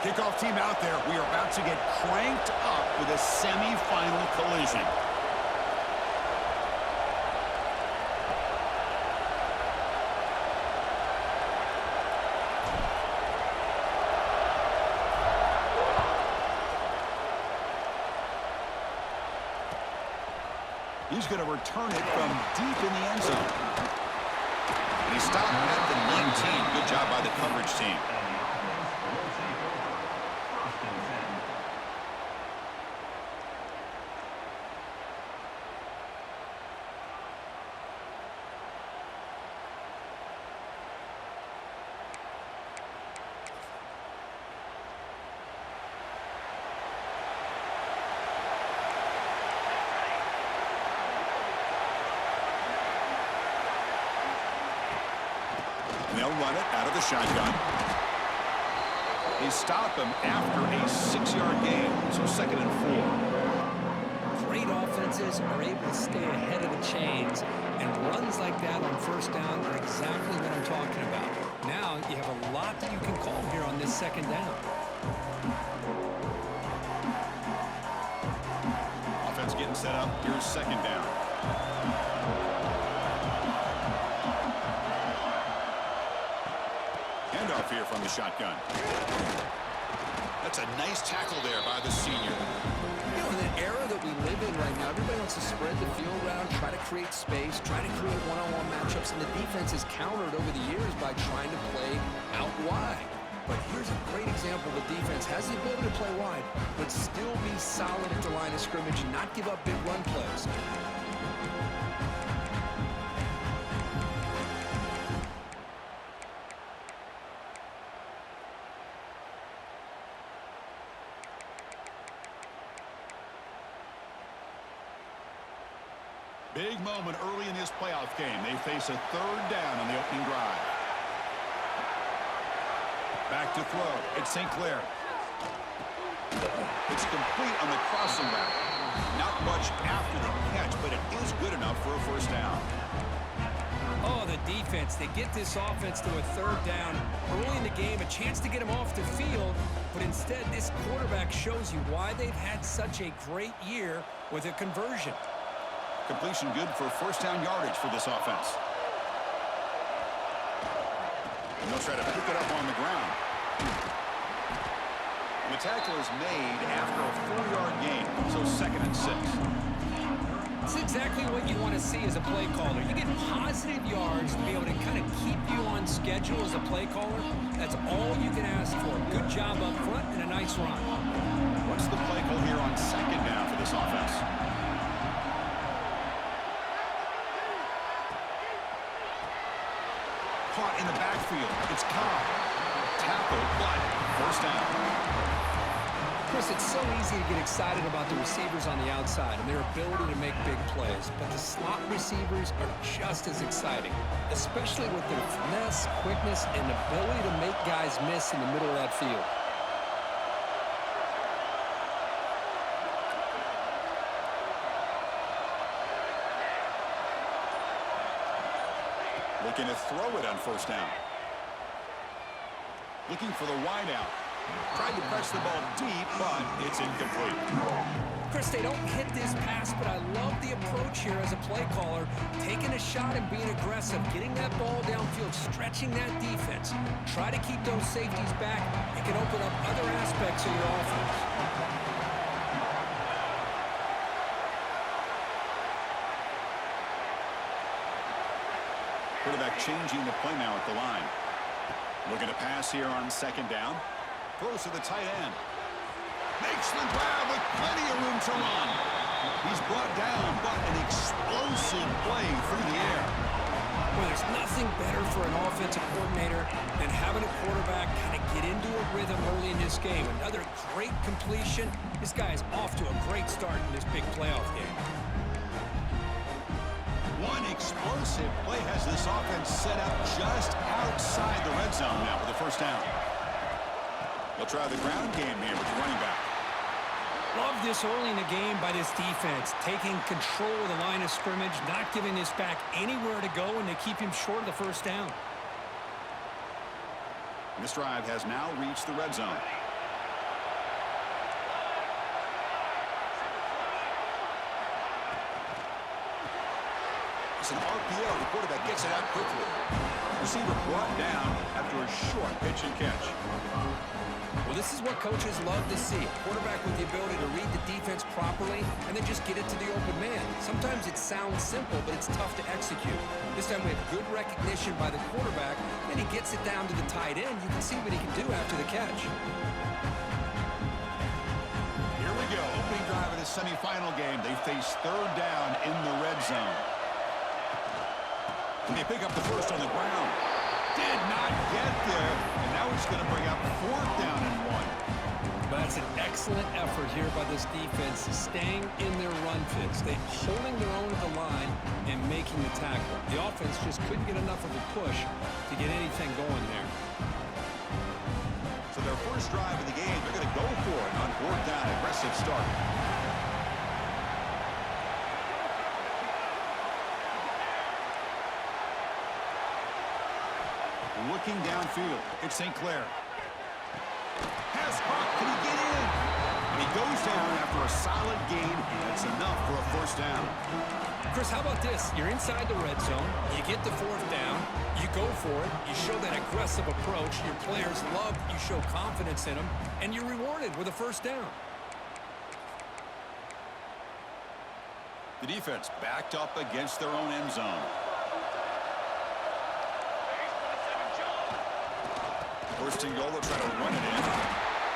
Kickoff team out there. We are about to get cranked up with a semi-final collision. He's going to return it from deep in the end zone. He stopped at the 19. Good job by the coverage team. And they'll run it out of the shotgun. They stop him after a 6-yard gain, so 2nd and 4. Great offenses are able to stay ahead of the chains, and runs like that on 1st down are exactly what I'm talking about. Now you have a lot that you can call here on this 2nd down. Offense getting set up. Here's 2nd down. Handoff here from the shotgun. That's a nice tackle there by the senior. You know, in the era that we live in right now, everybody wants to spread the field around, try to create space, try to create one-on-one matchups, and the defense has countered over the years by trying to play out wide. But here's a great example. The defense has the ability to play wide, but still be solid at the line of scrimmage and not give up big run plays. Big moment early in this playoff game. They face a 3rd down on the opening drive. Back to throw. It's St. Clair. It's complete on the crossing route. Not much after the catch, but it is good enough for a 1st down. Oh, the defense. They get this offense to a 3rd down early in the game, a chance to get them off the field, but instead this quarterback shows you why they've had such a great year with a conversion. Completion good for 1st down yardage for this offense. And they'll try to pick it up on the ground. And the tackle is made after a 4-yard gain, so 2nd and 6. It's exactly what you want to see as a play caller. You get positive yards to be able to kind of keep you on schedule as a play caller. That's all you can ask for. Good job up front and a nice run. What's the play call here on 2nd down for this offense? Caught in the backfield. It's Cobb. Tackle, but 1st down. Chris, it's so easy to get excited about the receivers on the outside and their ability to make big plays, but the slot receivers are just as exciting, especially with their finesse, quickness, and ability to make guys miss in the middle of that field. Looking to throw it on 1st down. Looking for the wide out. Tried to press the ball deep, but it's incomplete. Chris, they don't hit this pass, but I love the approach here as a play caller. Taking a shot and being aggressive, getting that ball downfield, stretching that defense. Try to keep those safeties back. It can open up other aspects of your offense. Quarterback changing the play now at the line. Looking to pass here on 2nd down. Throws to the tight end. Makes the grab with plenty of room to run. He's brought down, but an explosive play through the air. Well, there's nothing better for an offensive coordinator than having a quarterback kind of get into a rhythm early in this game. Another great completion. This guy is off to a great start in this big playoff game. One explosive play has this offense set up just outside the red zone now with the 1st down. They'll try the ground game here with the running back. Love this early in the game by this defense, taking control of the line of scrimmage, not giving this back anywhere to go, and they keep him short of the 1st down. This drive has now reached the red zone. It's an RPO. The quarterback gets it out quickly. Receiver brought down after a short pitch and catch. Well, this is what coaches love to see. A quarterback with the ability to read the defense properly and then just get it to the open man. Sometimes it sounds simple, but it's tough to execute. This time we have good recognition by the quarterback, and he gets it down to the tight end. You can see what he can do after the catch. Here we go. Opening drive of the semifinal game. They face 3rd down in the red zone. And they pick up the first on the ground. Did not get there, and now he's going to bring up 4th down and 1. Well, That's an excellent effort here by this defense, staying in their run fits. They're holding their own at the line and making the tackle. The offense just couldn't get enough of a push to get anything going there. So their first drive of the game, they're going to go for it on fourth down. Aggressive start. Looking downfield, it's St. Clair. Pass caught, can he get in? And he goes down after a solid gain. That's enough for a first down. Chris, how about this? You're inside the red zone. You get the fourth down. You go for it. You show that aggressive approach. Your players love you show confidence in them. And you're rewarded with a first down. The defense backed up against their own end zone. First and goal, they'll try to run it in.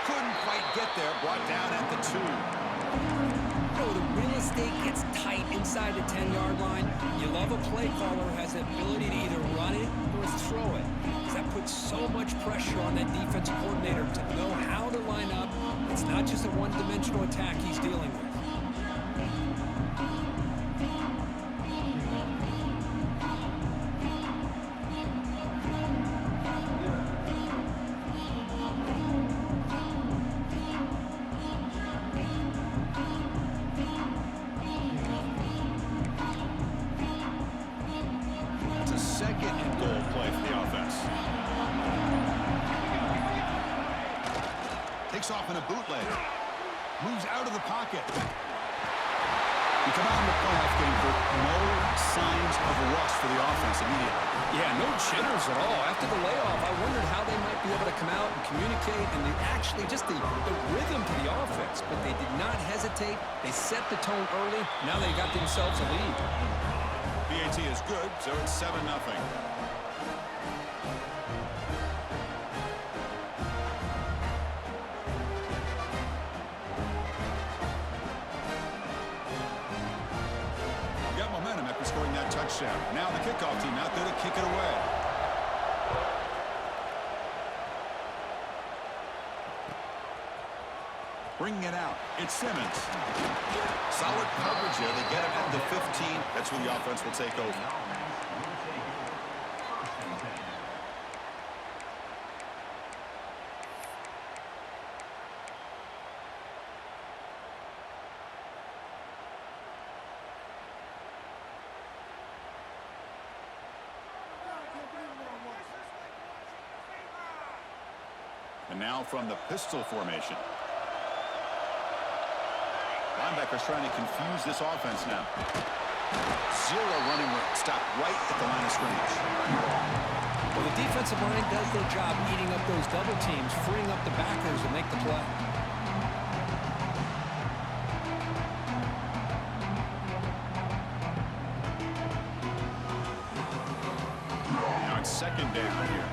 Couldn't quite get there. Brought down at the 2. The real estate gets tight inside the 10-yard line. You love a play caller who has the ability to either run it or throw it. Because that puts so much pressure on that defensive coordinator to know how to line up. It's not just a one-dimensional attack he's dealing with. Off in a bootleg. Moves out of the pocket. We come out in the playoff game for no signs of rust for the offense immediately. Yeah, no jitters at all. After the layoff, I wondered how they might be able to come out and communicate and actually just the rhythm to the offense. But they did not hesitate. They set the tone early. Now they got themselves a lead. PAT is good, so it's 7-0. Scoring that touchdown. Now the kickoff team out there to kick it away. Bringing it out. It's Simmons. Solid coverage here. They get him at the 15. That's where the offense will take over. And now from the pistol formation. Linebackers trying to confuse this offense now. Zero running room. Stopped right at the line of scrimmage. Well, the defensive line does their job eating up those double teams, freeing up the backers to make the play. Now it's second down here.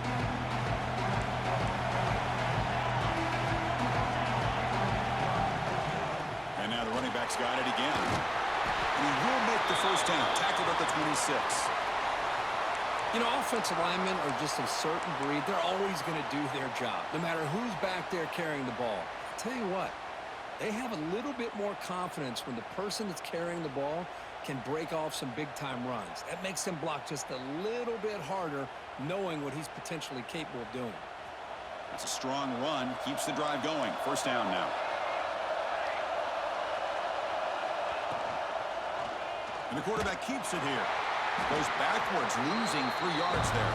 Back's got it again. And he will make the first down. Tackled at the 26. You know, offensive linemen are just a certain breed. They're always going to do their job, no matter who's back there carrying the ball. I'll tell you what, they have a little bit more confidence when the person that's carrying the ball can break off some big-time runs. That makes them block just a little bit harder, knowing what he's potentially capable of doing. It's a strong run. Keeps the drive going. First down now. And the quarterback keeps it here. Goes backwards, losing 3 yards there.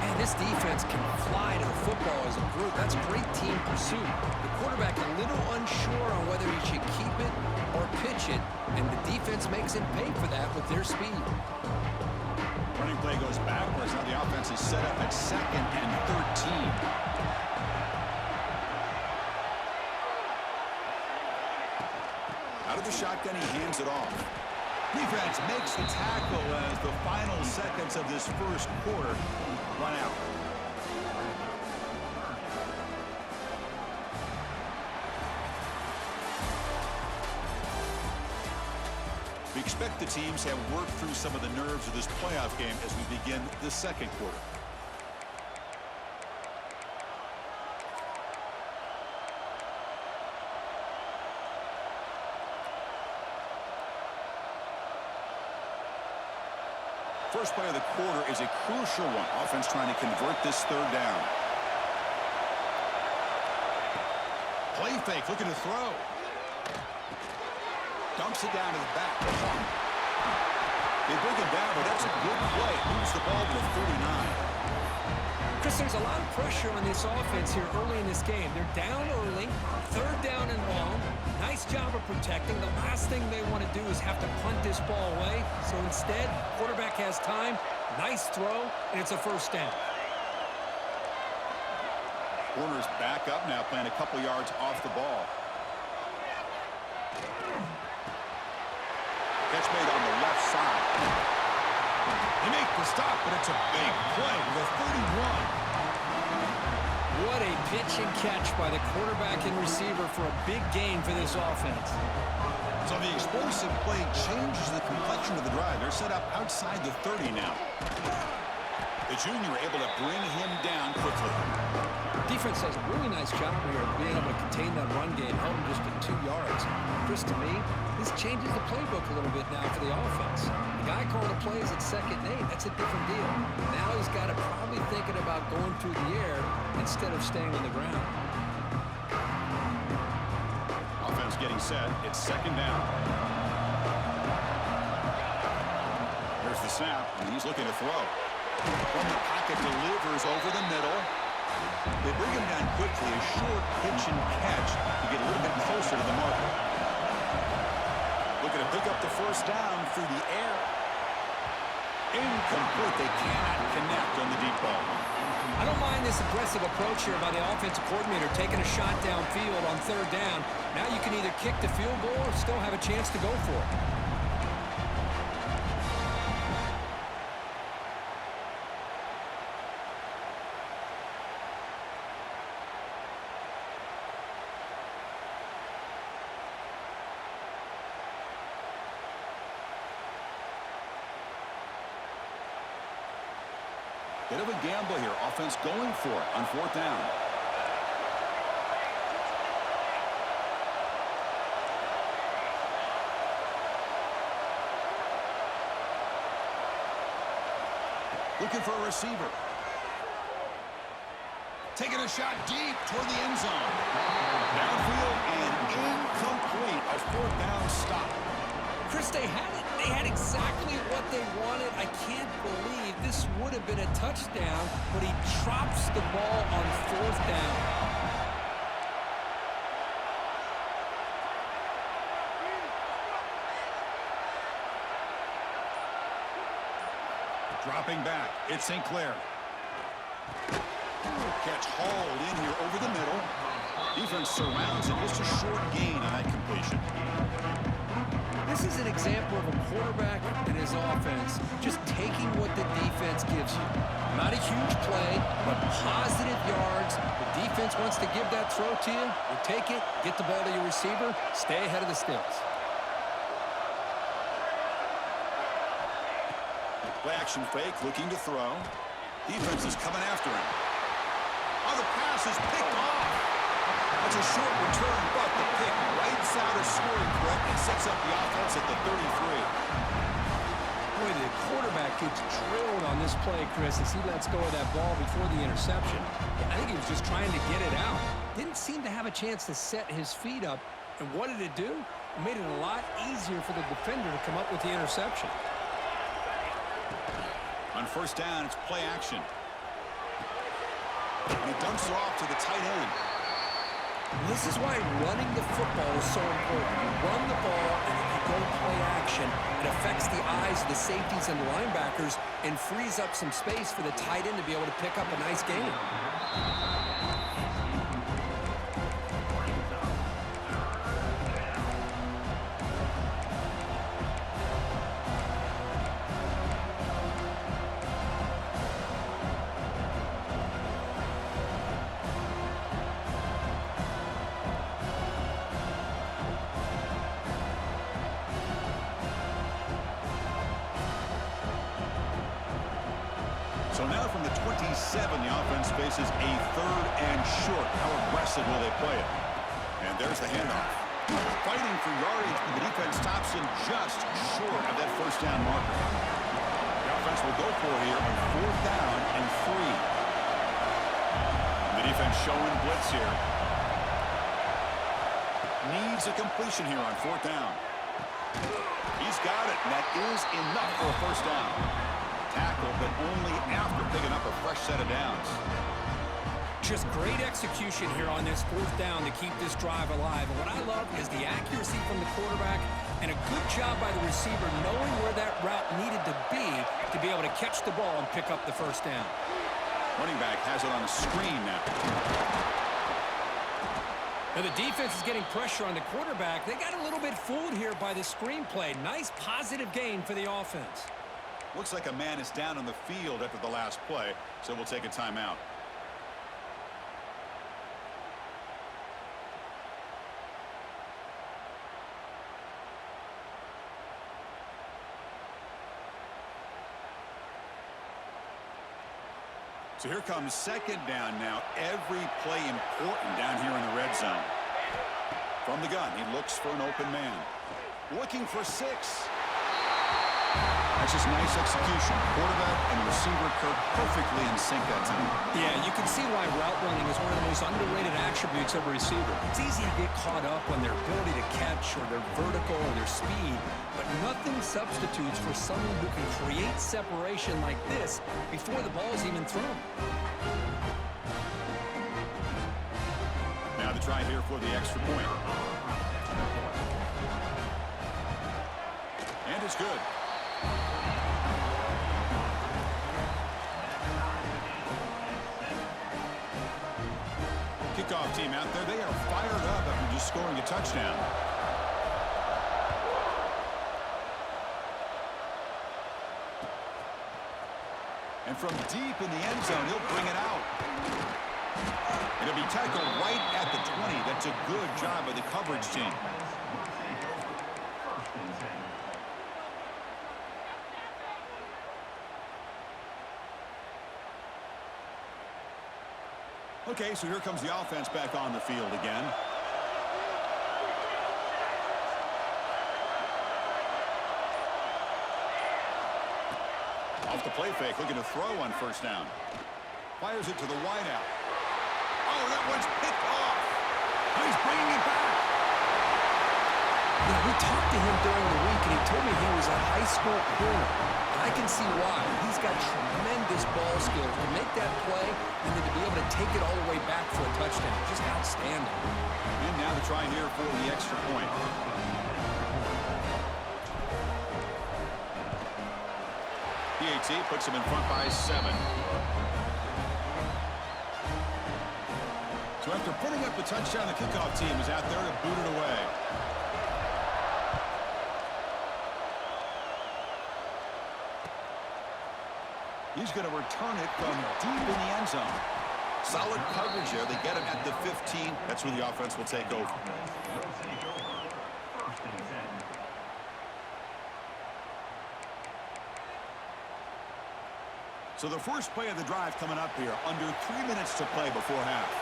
Man, this defense can fly to the football as a group. That's great team pursuit. The quarterback a little unsure on whether he should keep it or pitch it, and the defense makes him pay for that with their speed. Running play goes backwards. Now the offense is set up at 2nd and 13. Out of the shotgun, he hands it off. Defense makes the tackle as the final seconds of this first quarter run out. We expect the teams have worked through some of the nerves of this playoff game as we begin the second quarter. First play of the quarter is a crucial one. Offense trying to convert this third down. Play fake, looking to throw. Dumps it down to the back. They bring it down, but that's a good play. Moves the ball to the 39. Chris, there's a lot of pressure on this offense here early in this game. They're down early, third down and long. Nice job of protecting. The last thing they want to do is have to punt this ball away. So instead, quarterback has time, nice throw, and it's a first down. Corner's back up now, playing a couple yards off the ball. Catch made on the left side. They make the stop, but it's a big play to the 31. What a pitch and catch by the quarterback and receiver for a big gain for this offense. So the explosive play changes the complexion of the drive. They're set up outside the 30 now. The junior able to bring him down quickly. Defense does a really nice job here of being able to contain that run game, held him just at 2 yards. Chris, to me, this changes the playbook a little bit now for the offense. The guy calling the plays at 2nd and 8, that's a different deal. Now he's got to probably thinking about going through the air instead of staying on the ground. Offense getting set. It's 2nd down. Here's the snap, and he's looking to throw. From the pocket, delivers over the middle. They bring him down quickly, a short pitch and catch to get a little bit closer to the marker. Looking to pick up the first down through the air. Incomplete. They cannot connect on the deep ball. I don't mind this aggressive approach here by the offensive coordinator, taking a shot downfield on 3rd down. Now you can either kick the field goal or still have a chance to go for it. Bit of a gamble here. Offense going for it on 4th down. Looking for a receiver. Taking a shot deep toward the end zone. Downfield and incomplete. A 4th down stop. Chris, they had it. They had exactly what they wanted. I can't believe this would have been a touchdown, but he drops the ball on 4th down. Dropping back. It's St. Clair. Catch hauled in here over the middle. Defense surrounds it. Just a short gain on that completion. This is an example of a quarterback and his offense just taking what the defense gives you. Not a huge play, but positive yards. The defense wants to give that throw to you. You take it, get the ball to your receiver, stay ahead of the stills. Play action fake, looking to throw. Defense is coming after him. Oh, the pass is picked off. That's a short return, but the pick rights out a scoring threat and sets up the offense at the 33. Boy, the quarterback gets drilled on this play, Chris, as he lets go of that ball before the interception. I think he was just trying to get it out. Didn't seem to have a chance to set his feet up. And what did it do? It made it a lot easier for the defender to come up with the interception. On 1st down, it's play action. And he dumps it off to the tight end. This is why running the football is so important. You run the ball, and then you go play action. It affects the eyes of the safeties and the linebackers and frees up some space for the tight end to be able to pick up a nice gain. So now from the 27, the offense faces a 3rd and short. How aggressive will they play it? And there's the handoff. Fighting for yardage, but the defense stops him just short of that 1st down marker. The offense offense will go for here on 4th down and 3. The defense showing blitz here. Needs a completion here on 4th down. He's got it, and that is enough for a first down. Tackle, but only after picking up a fresh set of downs. Just great execution here on this 4th down to keep this drive alive. And what I love is the accuracy from the quarterback and a good job by the receiver knowing where that route needed to be able to catch the ball and pick up the first down. Running back has it on the screen now. Now the defense is getting pressure on the quarterback. They got a little bit fooled here by the screenplay. Nice positive gain for the offense. Looks like a man is down on the field after the last play, so we'll take a timeout. So here comes 2nd down now. Every play important down here in the red zone. From the gun, he looks for an open man. Looking for 6. That's just nice execution. Quarterback and receiver perfectly in sync that time. Yeah, you can see why route running is one of the most underrated attributes of a receiver. It's easy to get caught up on their ability to catch or their vertical or their speed, but nothing substitutes for someone who can create separation like this before the ball is even thrown. Now the try here for the extra point. And it's good. Kickoff team out there. They are fired up after just scoring a touchdown. And from deep in the end zone, he'll bring it out. It'll be tackled right at the 20. That's a good job by the coverage team. Okay, so here comes the offense back on the field again. Off the play fake, looking to throw on 1st down. Fires it to the wideout. Oh, that one's picked off. He's bringing it back. Yeah, we talked to him during the week, and he told me he was a high school corner. I can see why. He's got tremendous ball skills to make that play and then to be able to take it all the way back for a touchdown. Just outstanding. And now the try here for the extra point. PAT puts him in front by 7. So after putting up the touchdown, the kickoff team is out there to boot it away. He's going to return it from deep in the end zone. Solid coverage there. They get him at the 15. That's where the offense will take over. So the first play of the drive coming up here. Under 3 minutes to play before half.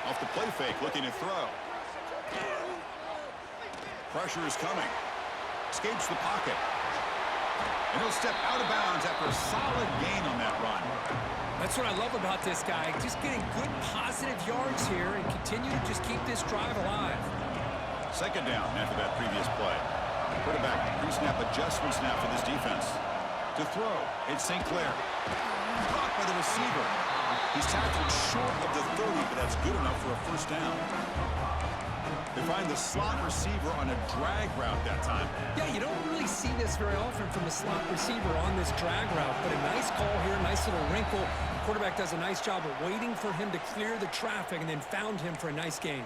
Off the play fake, looking to throw. Pressure is coming. Escapes the pocket. And he'll step out of bounds after a solid gain on that run. That's what I love about this guy. Just getting good positive yards here and continue to just keep this drive alive. 2nd down after that previous play. Quarterback pre-snap adjustments now for this defense. To throw, it's St. Clair. Caught by the receiver. He's tackled short of the 30, but that's good enough for a first down. They find the slot receiver on a drag route that time. Yeah, you don't really see this very often from a slot receiver on this drag route, but a nice call here, nice little wrinkle. The quarterback does a nice job of waiting for him to clear the traffic and then found him for a nice gain.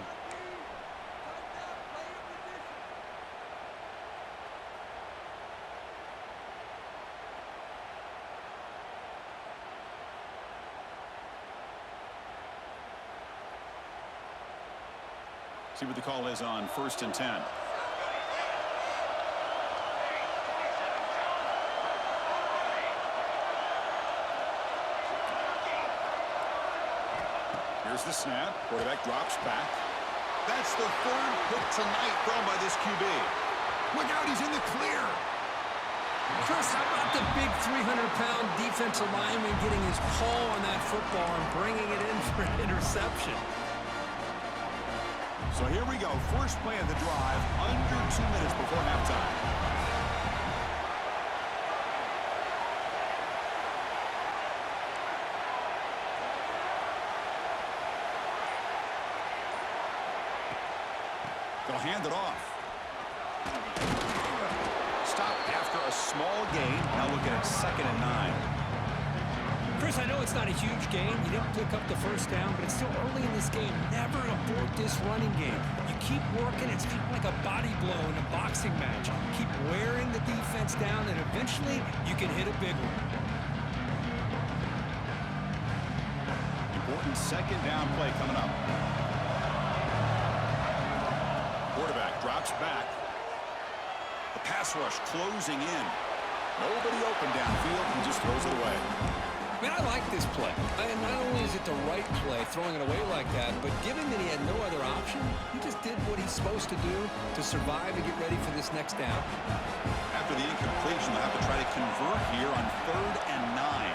See what the call is on 1st and 10. Here's the snap. Quarterback drops back. That's the 3rd pick tonight thrown by this QB. Look out, he's in the clear. Chris, how about the big 300-pound defensive lineman getting his paw on that football and bringing it in for an interception? So here we go. First play of the drive, under 2 minutes before halftime. They'll hand it off. Stop after a small gain. Now looking at 2nd and 9. Chris, I know it's not a huge gain. You didn't pick up the first down, but it's still early in this game. Never abort this running game. You keep working. It's kind of like a body blow in a boxing match. Keep wearing the defense down, and eventually you can hit a big one. Important 2nd down play coming up. Quarterback drops back. The pass rush closing in. Nobody open downfield. He just throws it away. Man, I like this play. And not only is it the right play, throwing it away like that, but given that he had no other option, he just did what he's supposed to do to survive and get ready for this next down. After the incompletion, they'll have to try to convert here on 3rd and 9.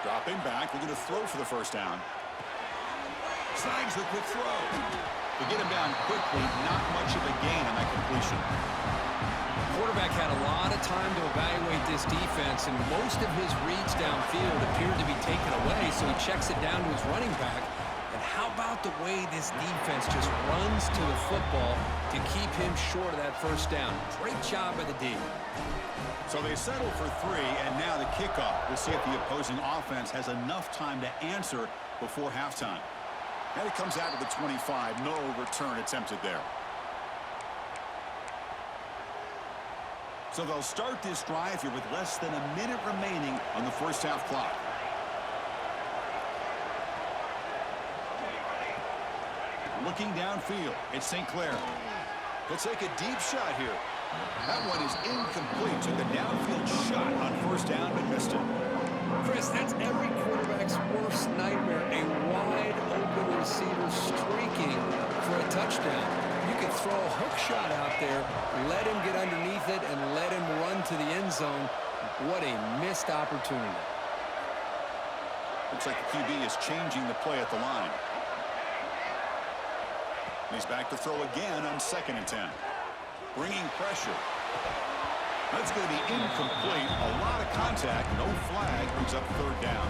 Dropping back, they're going to throw for the first down. Snags the quick throw. To get him down quickly, not much of a gain on that completion. Quarterback had a lot of time to evaluate this defense, and most of his reads downfield appeared to be taken away, so he checks it down to his running back. And how about the way this defense just runs to the football to keep him short of that first down? Great job by the D. So they settle for 3, and now the kickoff. We'll see if the opposing offense has enough time to answer before halftime. And it comes out of the 25. No return attempted there. So they'll start this drive here with less than a minute remaining on the first half clock. Looking downfield, it's St. Clair. He'll take a deep shot here. That one is incomplete. Took a downfield shot on first down, but missed it. Chris, that's every quarterback's worst nightmare. A wide-open receiver streaking for a touchdown. You could throw a hook shot out there, let him get underneath it, and let him run to the end zone. What a missed opportunity. Looks like the QB is changing the play at the line. He's back to throw again on 2nd and 10. Bringing pressure. That's going to be incomplete. A lot of contact. No flag. Brings up 3rd down.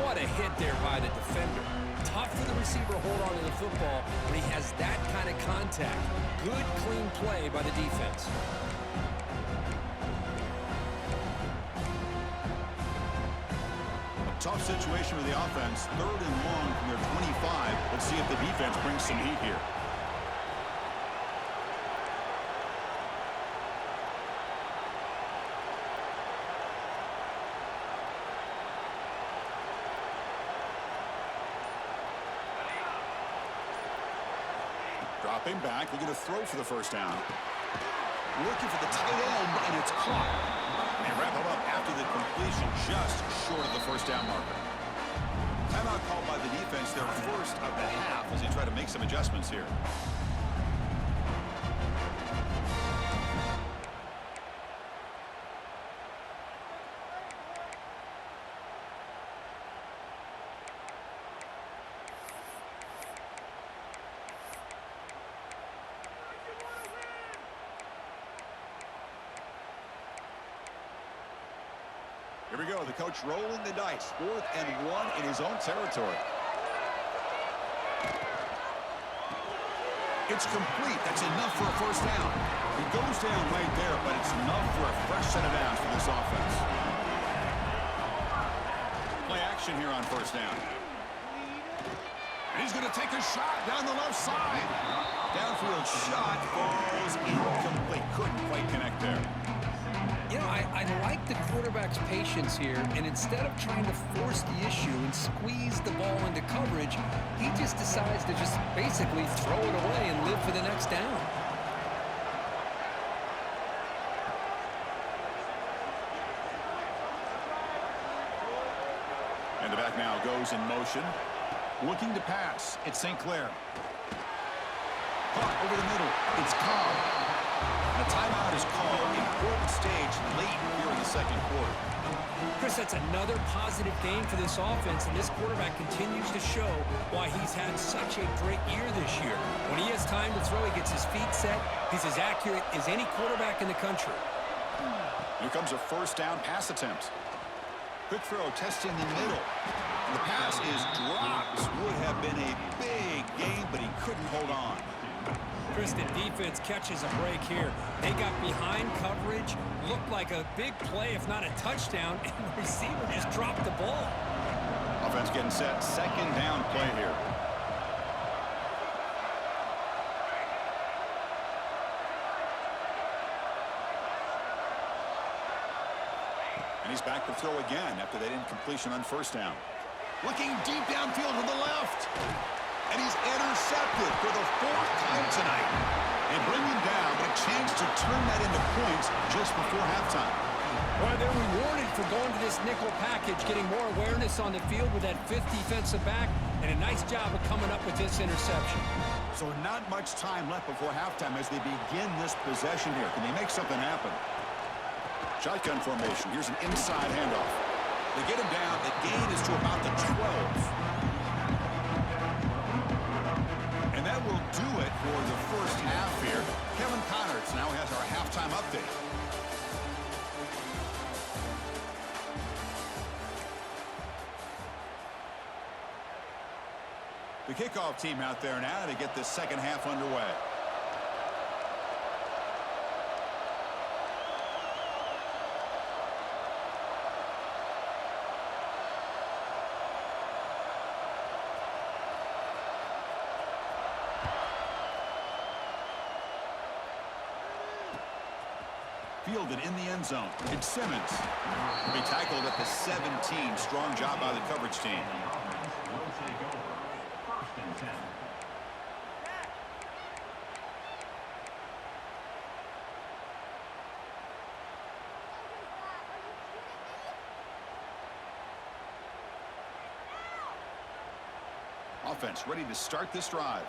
What a hit there by the defender. Tough for the receiver to hold on to the football when he has that kind of contact. Good, clean play by the defense. A tough situation with the offense. 3rd and long from their 25. Let's see if the defense brings some heat here. Dropping back, they're going to throw for the first down. Looking for the tight end, and it's caught. And wrap him up after the completion, just short of the first down marker. Timeout called by the defense, their first of the half, as they try to make some adjustments here. Here we go, the coach rolling the dice. 4th and 1 in his own territory. It's complete. That's enough for a first down. He goes down right there, but it's enough for a fresh set of downs for this offense. Play action here on first down. And he's going to take a shot down the left side. Downfield shot falls incomplete. Couldn't quite connect there. You know, I like the quarterback's patience here, and instead of trying to force the issue and squeeze the ball into coverage, he just decides to just basically throw it away and live for the next down. And the back now goes in motion. Looking to pass. It's St. Clair. caught over the middle. It's caught. And a timeout is called. Important stage late here in the second quarter. Chris, that's another positive game for this offense, and this quarterback continues to show why he's had such a great year this year. When he has time to throw, he gets his feet set. He's as accurate as any quarterback in the country. Here comes a first down pass attempt. Quick throw testing the middle. The pass is dropped. Would have been a big gain, but he couldn't hold on. Chris, the defense catches a break here. They got behind coverage, looked like a big play, if not a touchdown, and the receiver just dropped the ball. Offense getting set. Second down play here. And he's back to throw again after that incompletion on first down. Looking deep downfield to the left. And he's intercepted for the fourth time tonight. They bring him down, but a chance to turn that into points just before halftime. Well, they're rewarded for going to this nickel package, getting more awareness on the field with that fifth defensive back, and a nice job of coming up with this interception. So not much time left before halftime as they begin this possession here. Can they make something happen? Shotgun formation. Here's an inside handoff. They get him down. The gain is to about the 12. And that will do it for the first half here. Kevin Connerts now has our halftime update. The kickoff team out there now to get this second half underway. Fielded in the end zone. It's Simmons. He tackled at the 17. Strong job by the coverage team. Offense ready to start this drive.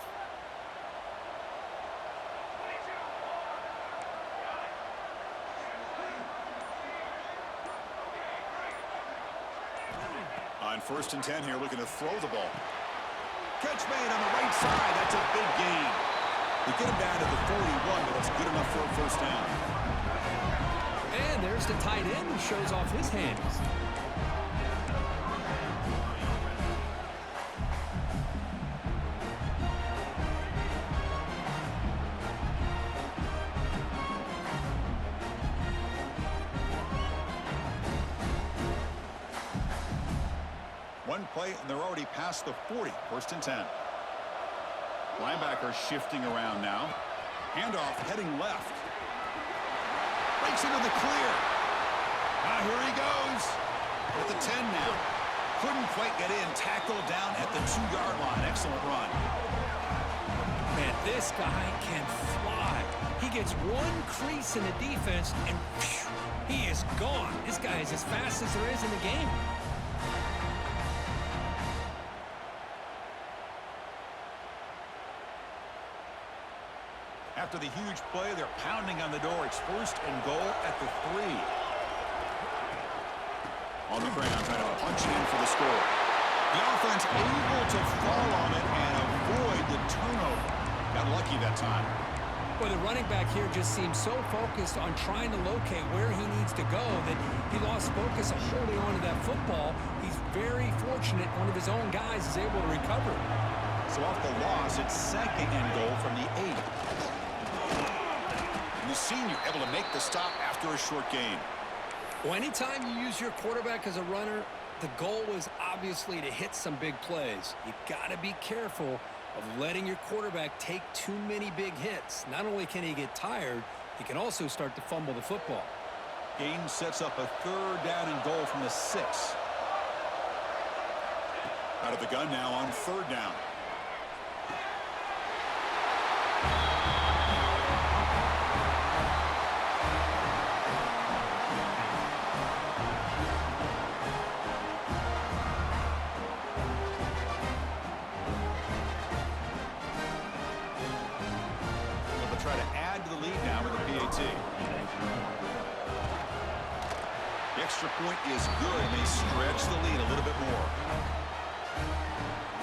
On 1st and 10 here, looking to throw the ball. Catch made on the right side. That's a big gain. They get him down to the 41, but that's good enough for a first down. And there's the tight end who shows off his hands. One play, and they're already past the 40. 1st and 10. Linebacker shifting around now. Handoff heading left. Breaks into the clear. Now here he goes. At the 10 now. Couldn't quite get in. Tackled down at the 2-yard line. Excellent run. Man, this guy can fly. He gets one crease in the defense, and phew, he is gone. This guy is as fast as there is in the game. After the huge play, they're pounding on the door. It's 1st and goal at the 3. On the ground, trying to punch in for the score. The offense able to fall on it and avoid the turnover. Got lucky that time. Well, the running back here just seems so focused on trying to locate where he needs to go that he lost focus of holding on to that football. He's very fortunate one of his own guys is able to recover. So off the loss, it's 2nd and goal from the 8. The senior able to make the stop after a short gain. Well, anytime you use your quarterback as a runner, the goal is obviously to hit some big plays. You got to be careful of letting your quarterback take too many big hits. Not only can he get tired, he can also start to fumble the football. Game sets up a 3rd down and goal from the 6. Out of the gun now on 3rd down. extra point is good, and they stretch the lead a little bit more.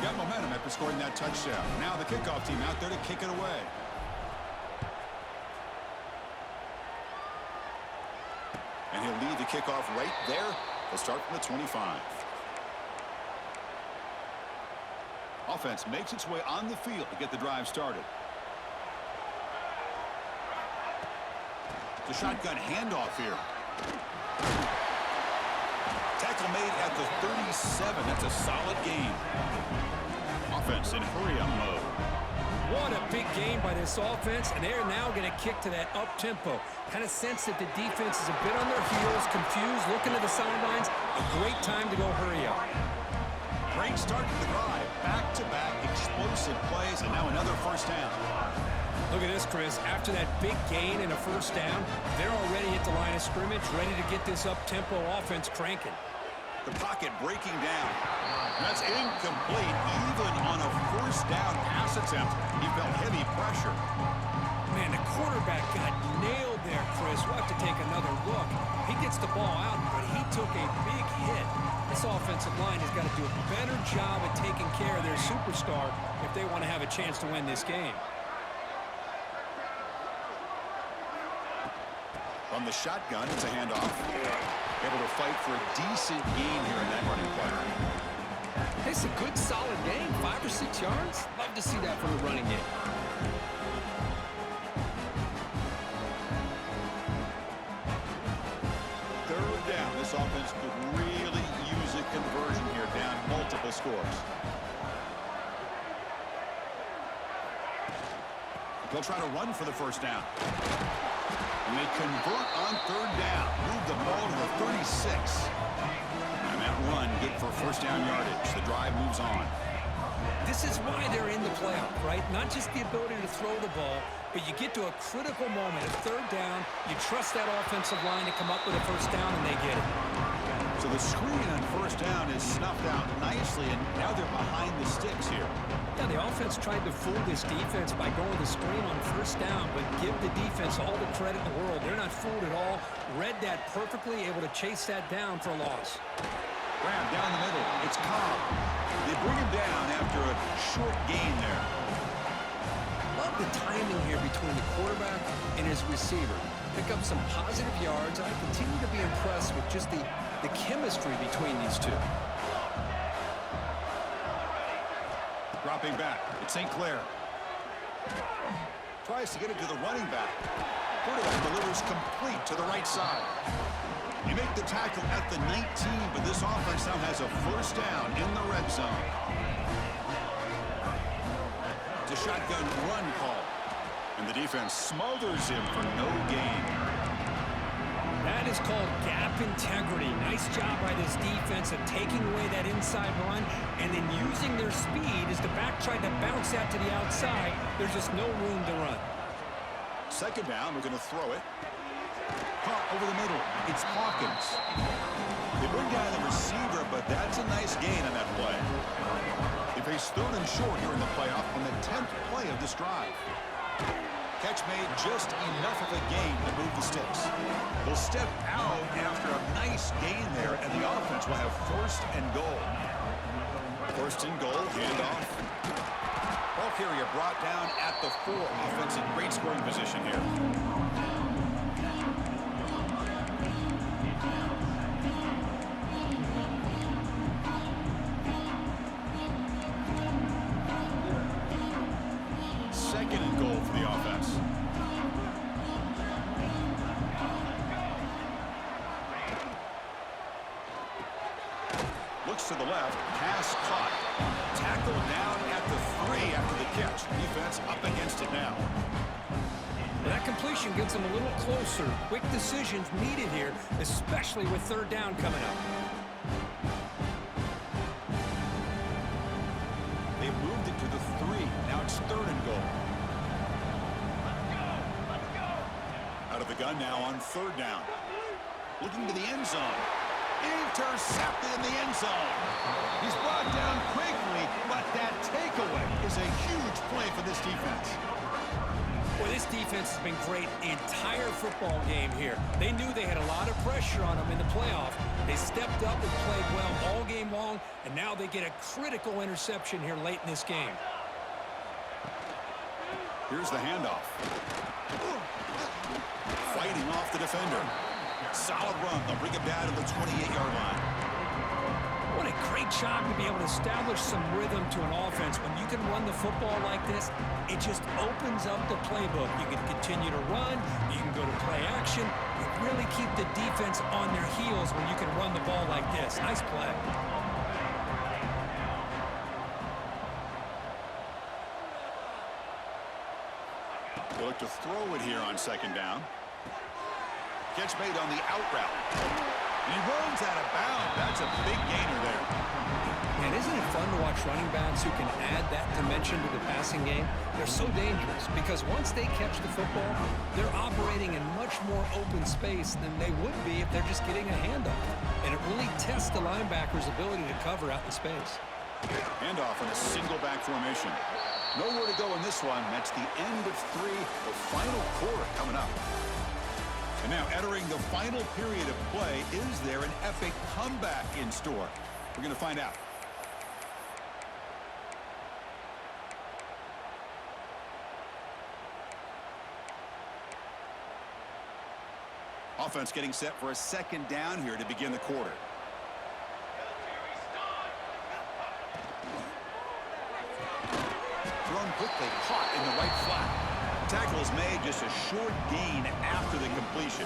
Got momentum after scoring that touchdown. Now the kickoff team out there to kick it away. And he'll lead the kickoff right there. They'll start from the 25. Offense makes its way on the field to get the drive started. The shotgun handoff here. Tackle made at the 37. That's a solid gain. Offense in hurry-up mode. What a big game by this offense, and they're now going to kick to that up-tempo. Kind of sense that the defense is a bit on their heels, confused, looking to the sidelines. A great time to go hurry up. Great start to the drive. Back-to-back explosive plays, and now another first down. Look at this, Chris. After that big gain and a first down, they're already at the line of scrimmage, ready to get this up-tempo offense cranking. The pocket breaking down. That's incomplete. Even on a first down pass attempt, he felt heavy pressure. Man, the quarterback got nailed there, Chris. We'll have to take another look. He gets the ball out, but he took a big hit. This offensive line has got to do a better job at taking care of their superstar if they want to have a chance to win this game. From the shotgun, it's a handoff. Able to fight for a decent gain here in that running play. It's a good, solid game. 5 or 6 yards. Love to see that from the running game. Third down. This offense could really use a conversion here, down multiple scores. They'll try to run for the first down. And they convert on third down. Move the ball to the 36. And that run good for first down yardage. The drive moves on. This is why they're in the playoff, right? Not just the ability to throw the ball, but you get to a critical moment, a third down, you trust that offensive line to come up with a first down, and they get it. So the screen on first down is snuffed out nicely, and now they're behind the sticks here. Yeah, the offense tried to fool this defense by going the screen on first down, but give the defense all the credit in the world. They're not fooled at all. Read that perfectly, able to chase that down for a loss. Grab down the middle. It's Cobb. They bring him down after a short gain there. Love the timing here between the quarterback and his receiver. Pick up some positive yards, and I continue to be impressed with just the chemistry between these two. Dropping back. It's St. Clair. Tries to get it to the running back. Quarterback delivers complete to the right side. You make the tackle at the 19, but this offense now has a first down in the red zone. It's a shotgun run call. And the defense smothers him for no gain. That is called gap integrity. Nice job by this defense of taking away that inside run and then using their speed as the back tried to bounce that to the outside. There's just no room to run. Second down, we're going to throw it. Caught over the middle. It's Hawkins. They bring down the receiver, but that's a nice gain on that play. They face third and short here in the playoff on the 10th play of this drive. Catch made just enough of a gain to move the sticks. They'll step out after a nice gain there, and the offense will have first and goal. First and goal, handoff. Ball carrier brought down at the 4. Offense in great scoring position here. Second and goal for the offense. Looks to the left. Pass caught. Tackle down at the 3 after the catch. Defense up against it now. That completion gets them a little closer. Quick decisions needed here, especially with third down coming up. They moved it to the 3. Now it's third and goal. Out of the gun now on third down. Looking to the end zone. Intercepted in the end zone. He's brought down quickly, but that takeaway is a huge play for this defense. Well, this defense has been great the entire football game here. They knew they had a lot of pressure on them in the playoff. They stepped up and played well all game long, and now they get a critical interception here late in this game. Here's the handoff. Fighting off the defender. Solid run. They'll bring him down to the 28-yard line. What a great job to be able to establish some rhythm to an offense. When you can run the football like this, it just opens up the playbook. You can continue to run. You can go to play action. You really keep the defense on their heels when you can run the ball like this. Nice play. They look to throw it here on second down. Catch made on the out route. And he runs out of bounds. That's a big gainer there. And isn't it fun to watch running backs who can add that dimension to the passing game? They're so dangerous because once they catch the football, they're operating in much more open space than they would be if they're just getting a handoff. And it really tests the linebacker's ability to cover out in space. Handoff in a single back formation. Nowhere to go in this one. That's the end of 3, the final quarter coming up. And now entering the final period of play, is there an epic comeback in store? We're going to find out. Offense getting set for a second down here to begin the quarter. Thrown quickly, caught in the right flat. Tackle is made, just a short gain after the completion.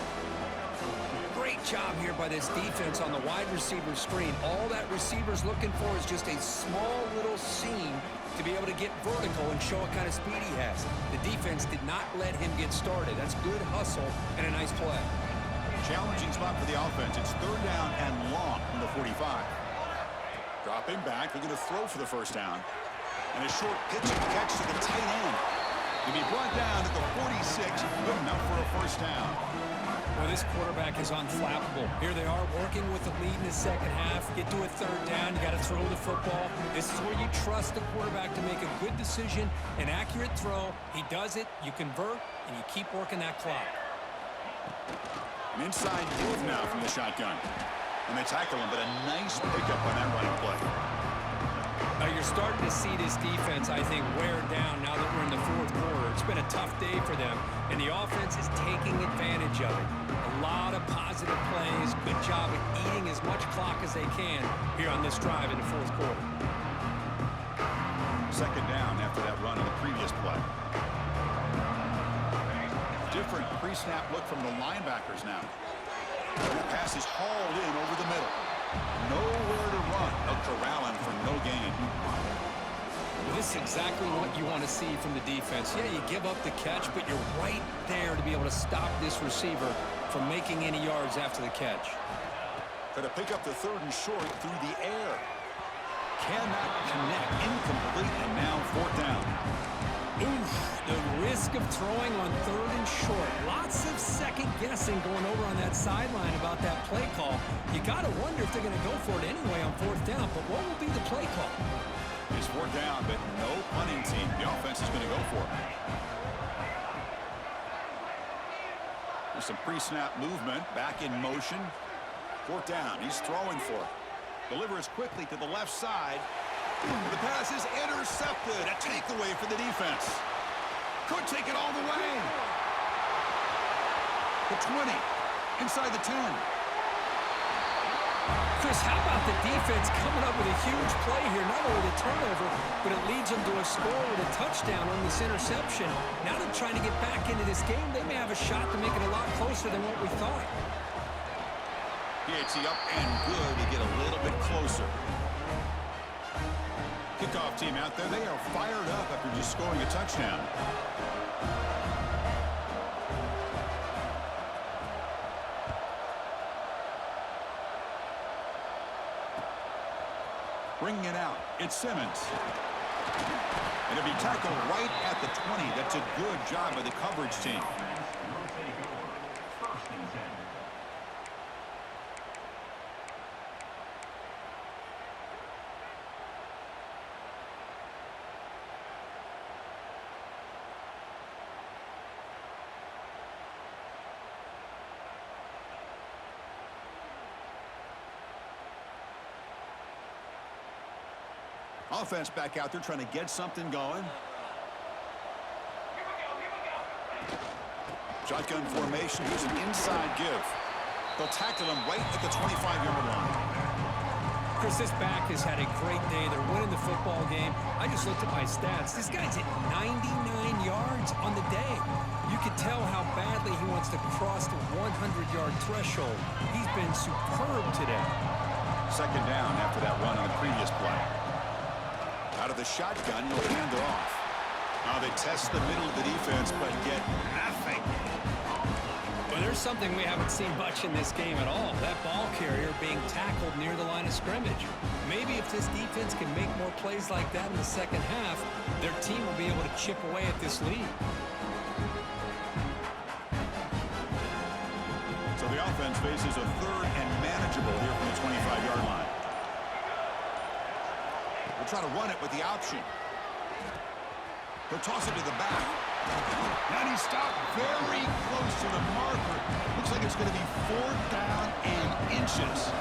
Great job here by this defense on the wide receiver screen. All that receiver's looking for is just a small little seam to be able to get vertical and show what kind of speed he has. The defense did not let him get started. That's good hustle and a nice play. Challenging spot for the offense. It's third down and long from the 45. Dropping back, they're going to throw for the first down. And a short pitching catch to the tight end. To be brought down at the 46, good enough for a first down. Well, this quarterback is unflappable. Here they are working with the lead in the second half. Get to a third down, you got to throw the football. This is where you trust the quarterback to make a good decision, an accurate throw. He does it, you convert, and you keep working that clock. An inside move now from the shotgun. And they tackle him, but a nice pickup on that running play. You're starting to see this defense, I think, wear down now that we're in the fourth quarter. It's been a tough day for them, and the offense is taking advantage of it. A lot of positive plays. Good job at eating as much clock as they can here on this drive in the fourth quarter. Second down after that run on the previous play. Different pre-snap look from the linebackers now. The pass is hauled in over the middle. Nowhere to run. They'll corral him for no gain. This is exactly what you want to see from the defense. Yeah, you give up the catch, but you're right there to be able to stop this receiver from making any yards after the catch. Going to pick up the third and short through the air. Cannot connect. Incomplete, and now fourth down. Oof, the risk of throwing on third and short. Lots of second guessing going over on that sideline about that play call. You got to wonder if they're going to go for it anyway on fourth down, but what will be the play call? It's fourth down, but no punting team. The offense is going to go for it. There's some pre-snap movement, back in motion. Fourth down, he's throwing for it. Delivers quickly to the left side. The pass is intercepted. A takeaway for the defense. Could take it all the way. The 20. Inside the 10. Chris, how about the defense coming up with a huge play here? Not only the turnover, but it leads them to a score with a touchdown on this interception. Now they're trying to get back into this game. They may have a shot to make it a lot closer than what we thought. PHC up and good to get a little bit closer. Kickoff team out there, they are fired up after just scoring a touchdown. Bringing it out, it's Simmons. And it'll be tackled right at the 20. That's a good job by the coverage team. Offense back out there trying to get something going. Shotgun formation. Here's an inside give. They'll tackle him right at the 25-yard line. Chris, this back has had a great day. They're winning the football game. I just looked at my stats. This guy's at 99 yards on the day. You can tell how badly he wants to cross the 100-yard threshold. He's been superb today. Second down after that run on the previous play. Out of the shotgun, he'll hand it off. Now they test the middle of the defense, but get nothing. Well, there's something we haven't seen much in this game at all. That ball carrier being tackled near the line of scrimmage. Maybe if this defense can make more plays like that in the second half, their team will be able to chip away at this lead. So the offense faces a third and manageable here from the 25-yard line. We'll try to run it with the option. They'll toss it to the back. And he stopped very close to the marker. Looks like it's going to be 4th down and inches.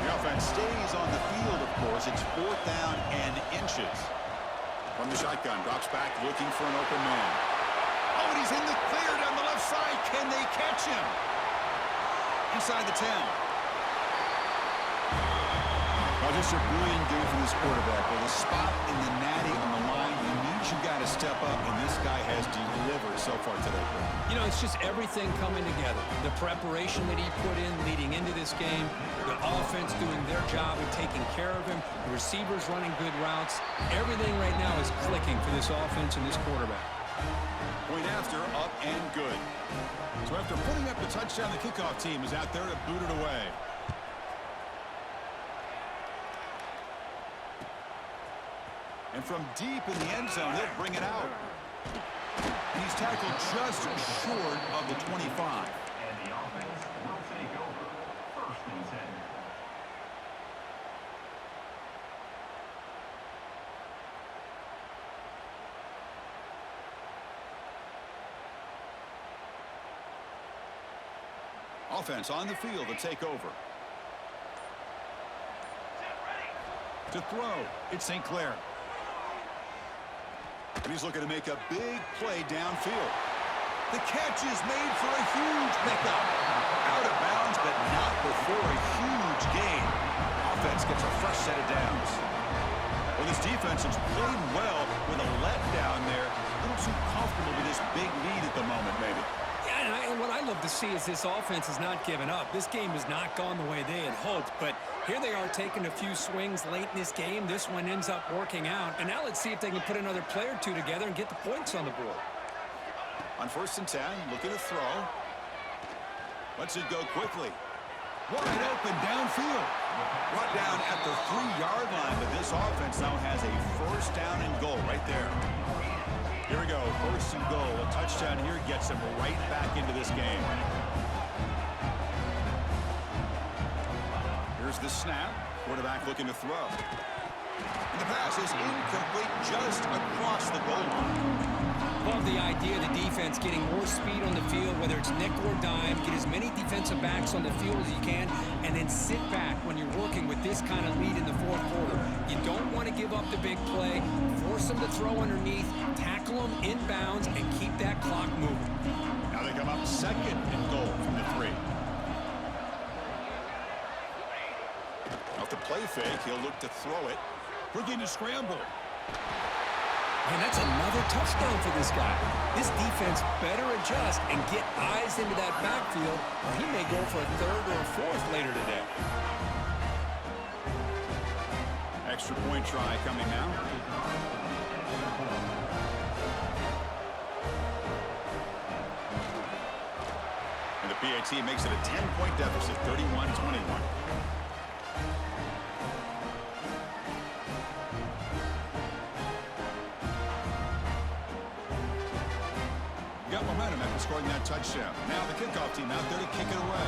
The offense stays on the field, of course. It's 4th down and inches. From the shotgun, drops back looking for an open man. Oh, and he's in the clear down the left side. Can they catch him? Inside the 10. Well, just a brilliant game from this quarterback. With a spot in the natty on the line, you got to step up, and this guy has delivered so far today. You know, it's just everything coming together. The preparation that he put in leading into this game, the offense doing their job of taking care of him, the receivers running good routes. Everything right now is clicking for this offense and this quarterback. Point after, up and good. So after putting up the touchdown, the kickoff team is out there to boot it away. And from deep in the end zone, they'll bring it out. And he's tackled just short of the 25. And the offense will take over. 1st and 10. Offense on the field to take over. To throw, it's St. Clair. And he's looking to make a big play downfield. The catch is made for a huge pickup. Out of bounds, but not before a huge gain. Offense gets a fresh set of downs. Well, this defense has played well with a letdown there. A little too comfortable with this big lead at the moment, maybe. Yeah, and what I love to see is this offense has not given up. This game has not gone the way they had hoped, but here they are taking a few swings late in this game. This one ends up working out, and now let's see if they can put another play or two together and get the points on the board. On 1st and 10, looking to throw. Lets it go quickly. Wide open downfield. Brought down at the 3-yard line, but this offense now has a 1st down and goal right there. Here we go, 1st and goal. A touchdown here gets them right back into this game. Here's the snap. Quarterback looking to throw. And the pass is incomplete just across the goal line. Love the idea of the defense getting more speed on the field, whether it's nickel or dime. Get as many defensive backs on the field as you can, and then sit back when you're working with this kind of lead in the 4th quarter. You don't want to give up the big play. Force them to throw underneath, tackle them inbounds, and keep that clock moving. Now they come up 2nd and goal from the 3. Off the play fake, he'll look to throw it. Looking to scramble. And that's another touchdown for this guy. This defense better adjust and get eyes into that backfield, or he may go for a 3rd or a 4th later today. Extra point try coming now. And the PAT makes it a 10-point deficit, 31-21. Got momentum after scoring that touchdown. Now the kickoff team out there to kick it away.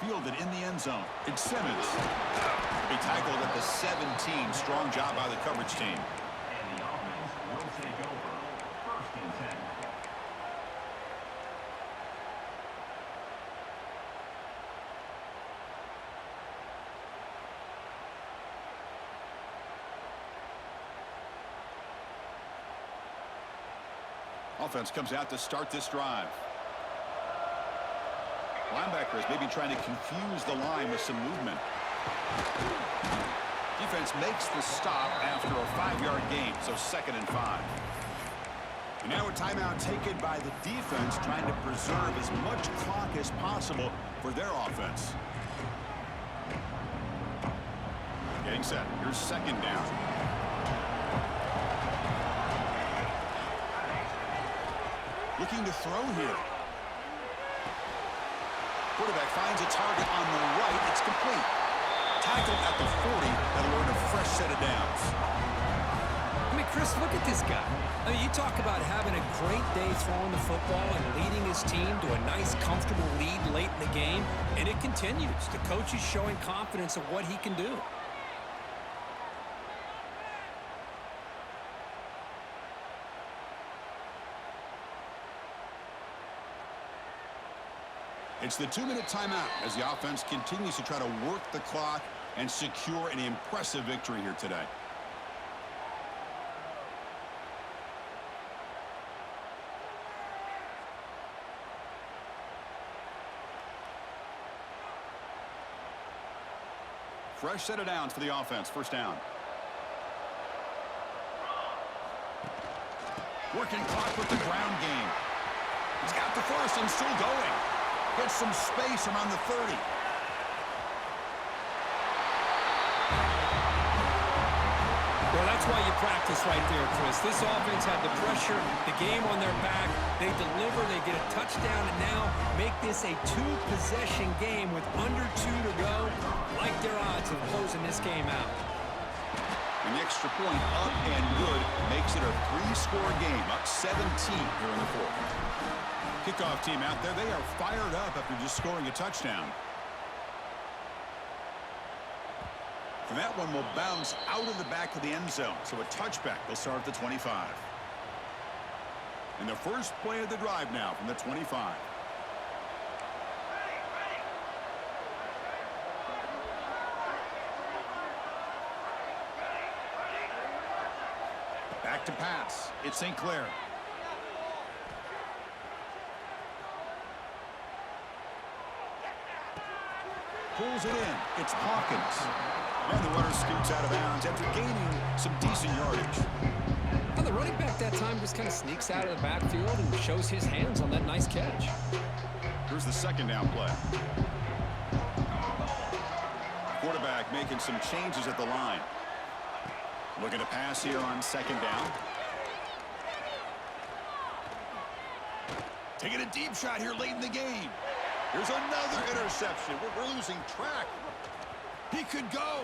Fielded in the end zone. It's Simmons. He tackled at the 17. Strong job by the coverage team. And the offense will take over. 1st and 10. Offense comes out to start this drive. Linebackers maybe trying to confuse the line with some movement. Defense makes the stop after a 5-yard gain, so 2nd and 5. And now a timeout taken by the defense, trying to preserve as much clock as possible for their offense. Getting set. Here's 2nd down. Looking to throw here. Quarterback finds a target on the right. It's complete. Tackled at the 40. That'll earn a fresh set of downs. I mean, Chris, look at this guy. I mean, you talk about having a great day throwing the football and leading his team to a nice, comfortable lead late in the game, and it continues. The coach is showing confidence of what he can do. It's the 2-minute timeout as the offense continues to try to work the clock and secure an impressive victory here today. Fresh set of downs for the offense. 1st down. Working clock with the ground game. He's got the first and still going. Gets some space around the 30. Well, that's why you practice right there, Chris. This offense had the pressure, the game on their back. They deliver, they get a touchdown, and now make this a 2-possession game with under 2 to go. Like their odds of closing this game out. And the extra point up and good makes it a 3-score game, up 17 here in the 4th. Kickoff team out there. They are fired up after just scoring a touchdown. And that one will bounce out of the back of the end zone. So a touchback will start at the 25. And the first play of the drive now from the 25. Back to pass. It's St. Clair. Pulls it in. It's Hawkins. And the runner scoots out of bounds after gaining some decent yardage. Well, the running back that time just kind of sneaks out of the backfield and shows his hands on that nice catch. Here's the 2nd down play. Quarterback making some changes at the line. Looking to pass here on 2nd down. Taking a deep shot here late in the game. Here's another interception. We're losing track. He could go.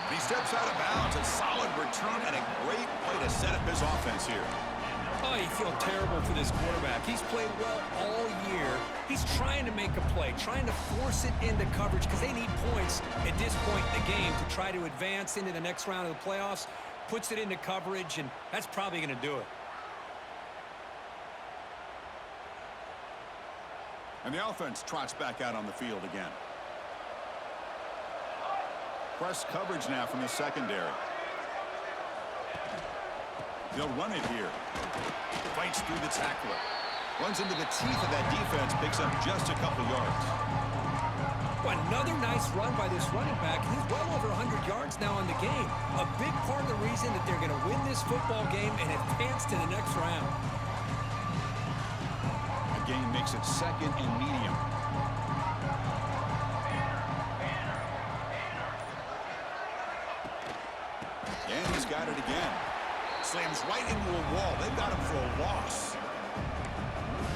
He steps out of bounds. A solid return and a great play to set up his offense here. Oh, you feel terrible for this quarterback. He's played well all year. He's trying to make a play, trying to force it into coverage because they need points at this point in the game to try to advance into the next round of the playoffs. Puts it into coverage, and that's probably going to do it. And the offense trots back out on the field again. Press coverage now from the secondary. They'll run it here. Fights through the tackler. Runs into the teeth of that defense. Picks up just a couple yards. Well, another nice run by this running back. He's well over 100 yards now in the game. A big part of the reason that they're going to win this football game and advance to the next round. Gain makes it 2nd and medium. And he's got it again. Slams right into a wall. They've got him for a loss.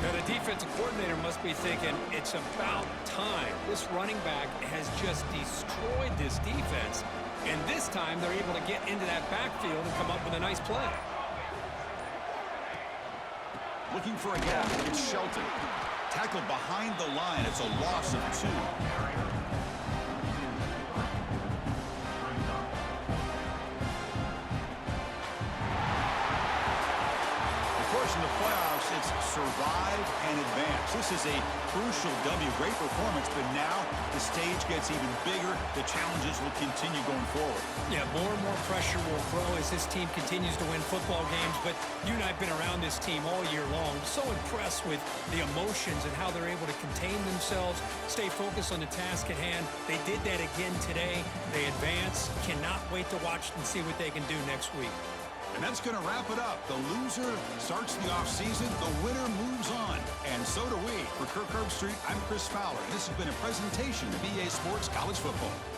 Now, the defensive coordinator must be thinking, it's about time. This running back has just destroyed this defense. And this time, they're able to get into that backfield and come up with a nice play. Looking for a gap. It's Shelton. Tackled behind the line. It's a loss of 2. Of course, in the playoffs, it's survive and advance. This is a crucial W. Great performance, but now the stage gets even bigger. The challenges will continue going forward. Yeah, more and more pressure will grow as this team continues to win football games, but you and I have been around this team all year long. So impressed with the emotions and how they're able to contain themselves, stay focused on the task at hand. They did that again today. They advance. Cannot wait to watch and see what they can do next week. And that's going to wrap it up. The loser starts the offseason. The winner moves on. And so do we. For Kirk Herbstreit, I'm Chris Fowler. This has been a presentation of EA Sports College Football.